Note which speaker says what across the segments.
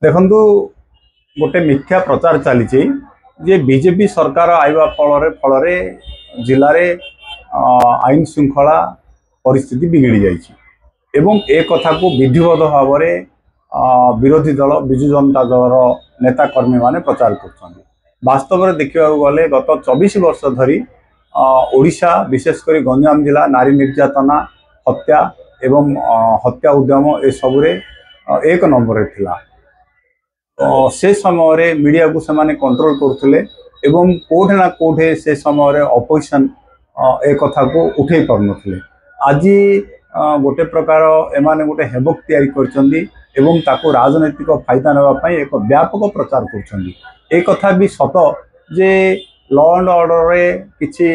Speaker 1: देखु गोटे मिथ्या प्रचार चली जे बीजेपी सरकार आइबा फल जिले में आईन श्रृंखला परिस्थिति बिगिड़ी जाइए एवं ए कथा को विधिवत भाव में विरोधी दल विजु जनता दल नेता कर्मी माने प्रचार कर वास्तव में देखा गले गत 24 वर्ष धरी ओडिशा विशेषकर गंजाम जिला नारी निर्यातना हत्या एवं हत्या उद्यम ए सबुरे एक नंबर थिला। से समय मीडिया को से कंट्रोल करते एवं कोठे ना कोठे से समय अपोजिशन ए कथा को उठे पार नथिले। आज गोटे प्रकार एमाने गोटे हेबक तैयारी करछंदी एवं ताको राजनैतिक फायदा नेबा एक व्यापक प्रचार करछंदी। ए कथा भी सत जे लॉ एंड ऑर्डर रे किछि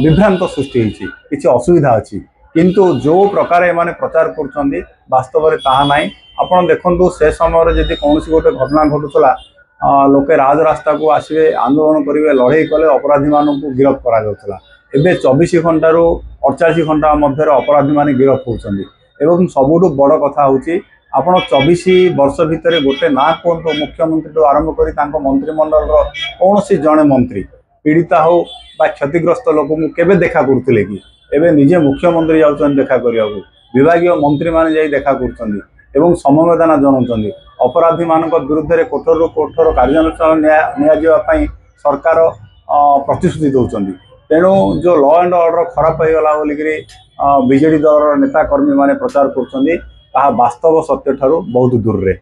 Speaker 1: विभ्रांत सृष्टि होछि, किछि असुविधा अछि, किंतु जो प्रकार एमाने प्रचार करछंदी वास्तव में ताहा नाही। आपण देखंतु से समय जदि कौन गोटे घटना घटुला लोके राजरास्ता को आसवे आंदोलन करेंगे लड़े कले अपराधी मानू गिरफ्त करा। एबे 24 घंटा रु 48 घंटा मध्य अपराधी माने गिरफ्त होउछंदी। एवं सबुठु बड़ कथा होची आपण 24 वर्ष भितर गोटे ना कहतु मुख्यमंत्री तो आरंभ करी तांको मंत्रिमंडल कौन सी जड़े मंत्री पीड़िता हो बा क्षतिग्रस्त लोक केबे देखा करथिले कि एबे निजे मुख्यमंत्री जाउछन देखा करिया विभागीय मंत्री माने जाई देखा करछंदी एवं समवेदना जनाउछंदी। अपराधी मान विरुद्ध में कठोर रु कठोर कार्यानुष्ठान नि सरकार प्रतिश्रुति दौरान। तेणु जो लॉ एंड ऑर्डर खराब होगा बोलिकी बीजेडी दल नेता कर्मी माने प्रचार कर वास्तव सत्य ठारू बहुत दूर रे।